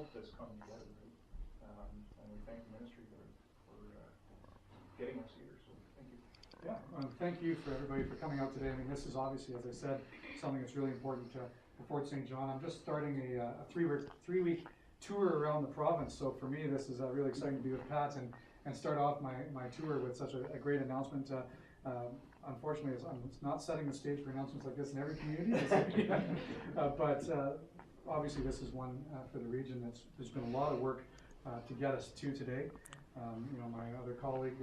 help this come together, right? And we thank the ministry for getting us here, so thank you. Yeah, thank you for everybody for coming out today. I mean, this is obviously, as I said, something that's really important for Fort St. John. I'm just starting a three-week tour around the province, so for me this is really exciting to be with Pat and start off my tour with such a great announcement. Unfortunately, I'm not setting the stage for announcements like this in every community, but obviously this is one for the region. There's been a lot of work to get us to today. My other colleague,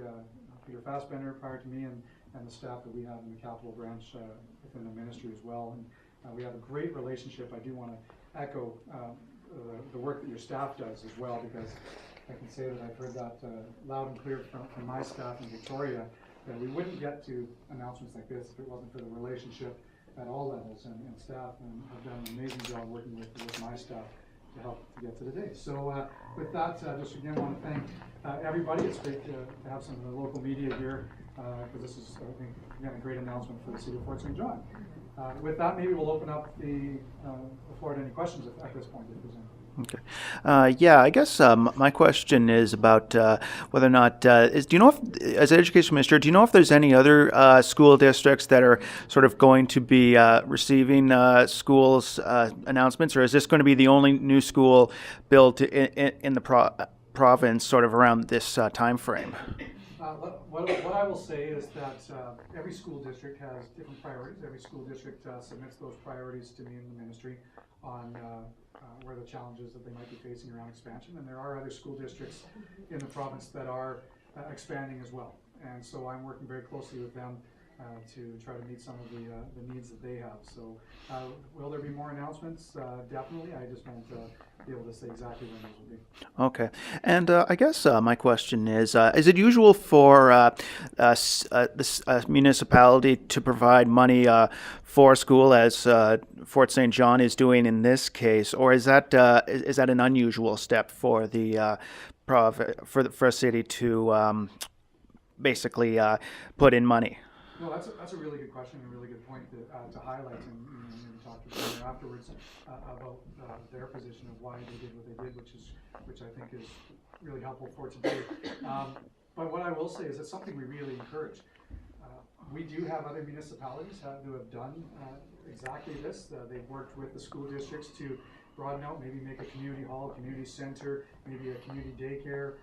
Peter Fassbender, prior to me, and the staff that we have in the Capital Branch within the ministry as well. And we have a great relationship. I do want to echo the work that your staff does as well, because I can say that I've heard that loud and clear from my staff in Victoria, that we wouldn't get to announcements like this if it wasn't for the relationship at all levels, and staff and have done an amazing job working with my staff to help to get to the day. So with that, just again want to thank everybody. It's great to have some of the local media here, because this is, I think, again, a great announcement for the city of Fort St. John. With that, maybe we'll open up the floor to any questions at this point, if there's any. Okay. Yeah, I guess my question is about whether or not, do you know if, as an education minister, do you know if there's any other school districts that are sort of going to be receiving schools announcements, or is this going to be the only new school built in the province sort of around this time frame? What I will say is that every school district has different priorities. Every school district submits those priorities to me in the ministry on where the challenges that they might be facing around expansion. And there are other school districts in the province that are expanding as well. And so I'm working very closely with them to try to meet some of the needs that they have. So will there be more announcements? Definitely. I just won't be able to say exactly when those will be. Okay. And I guess my question is it usual for this municipality to provide money for a school, as Fort St. John is doing in this case, or is that an unusual step for the for a city to basically put in money? No, that's a really good question and a really good point to highlight, and maybe talk to them afterwards about their position of why they did what they did, which I think is really helpful for today. But what I will say is it's something we really encourage. We do have other municipalities who have done exactly this. They've worked with the school districts to broaden out, maybe make a community hall, a community center, maybe a community daycare.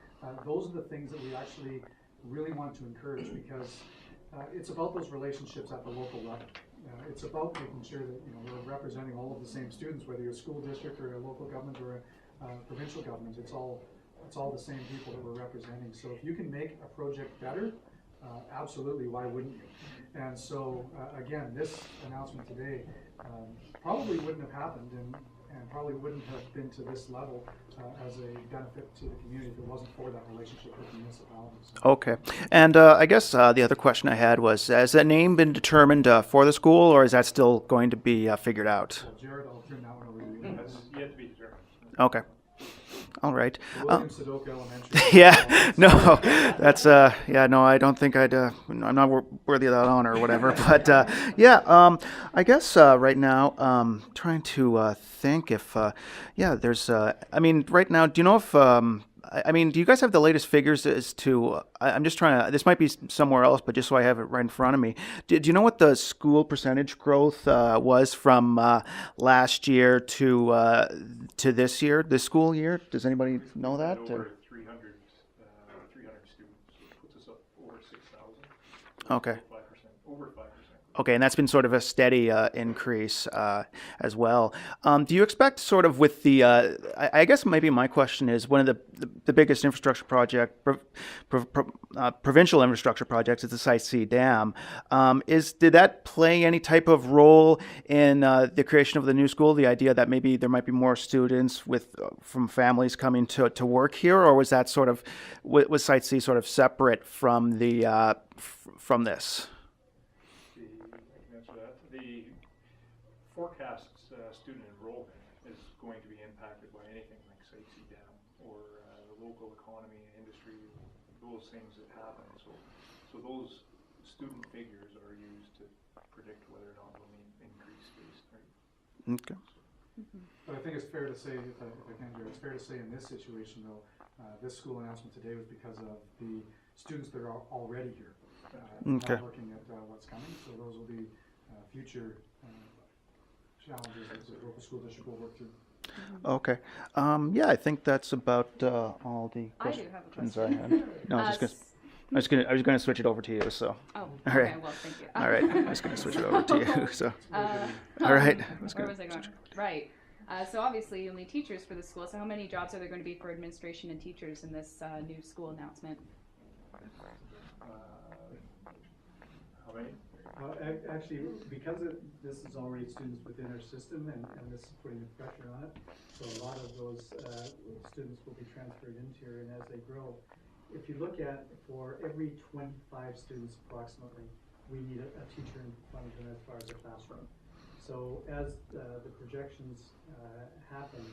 Those are the things that we actually really want to encourage, because it's about those relationships at the local level. It's about making sure that we're representing all of the same students, whether you're a school district or a local government or a provincial government. It's all the same people that we're representing. So if you can make a project better, absolutely, why wouldn't you? And so again, this announcement today probably wouldn't have happened and probably wouldn't have been to this level as a benefit to the community if it wasn't for that relationship with the municipalities. Okay. And I guess the other question I had was, has the name been determined for the school, or is that still going to be figured out? Well, Jaret, I'll turn that one over to you. That's yet to be determined. Okay. All right. William Stodalka Elementary. Yeah, no, that's, no, I don't think I'm not worthy of that honor or whatever, but, I guess, right now, trying to think if, there's, right now, do you know if, do you guys have the latest figures as to, I'm just trying to, this might be somewhere else, but just so I have it right in front of me, do you know what the school percentage growth was from last year to this year, this school year? Does anybody know that? Over 300 students, so it puts us up over 6,000. Okay. 5%, over 5%. Okay, and that's been sort of a steady increase as well. Do you expect sort of with the, I guess maybe my question is, one of the biggest infrastructure provincial infrastructure projects is the Site C Dam. Did that play any type of role in the creation of the new school, the idea that maybe there might be more students from families coming to work here, or was that sort of, was Site C sort of separate from the from this? The forecast student enrollment is going to be impacted by anything like Site C Dam or the local economy, industry, those things that happen. So those student figures are used to predict whether or not we'll need increased space. Right? Okay. But I think it's fair to say, if I can, Jaret, it's fair to say in this situation though, this school announcement today was because of the students that are already here. Okay. Not looking at what's coming, so those will be future challenges that the local school district will work through. Okay. Yeah, I think that's about all the I do questions have a question. I had. No, I was gonna switch it over to you. So. Oh, All okay, right. well, thank you. All right. I was gonna switch it over to you. So. Uh, All right. Where was I going? Right. So obviously you'll need teachers for the school. So how many jobs are there going to be for administration and teachers in this new school announcement? How many? Actually, because this is already students within our system and this is putting the pressure on it, so a lot of those students will be transferred into here, and as they grow, if you look at for every 25 students approximately, we need a teacher in front of them as far as the classroom. So as the projections happen,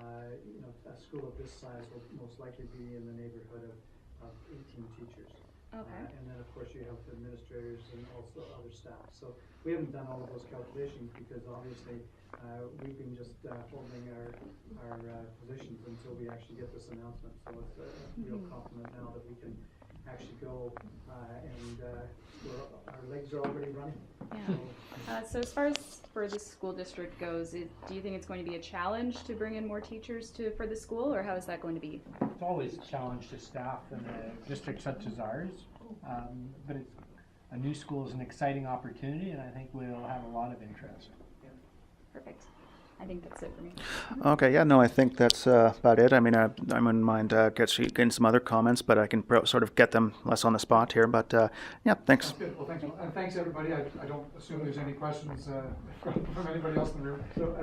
a school of this size will most likely be in the neighborhood of 18 teachers. Okay. And then of course you have the administrators and also other staff. So we haven't done all of those calculations because obviously we've been just holding our positions until we actually get this announcement. So it's a real compliment now that we can actually go and our legs are already running. Yeah. So as far as for the school district goes, do you think it's going to be a challenge to bring in more teachers for the school, or how is that going to be? It's always a challenge to staff in a district such as ours, but a new school is an exciting opportunity, and I think we'll have a lot of interest. Perfect. I think that's it for me. Okay. Yeah. No, I think that's about it. I mean, I wouldn't mind getting some other comments, but I can sort of get them less on the spot here. But yeah, thanks. That's good. Well, thanks. And thanks everybody. I don't assume there's any questions from anybody else in the room. So,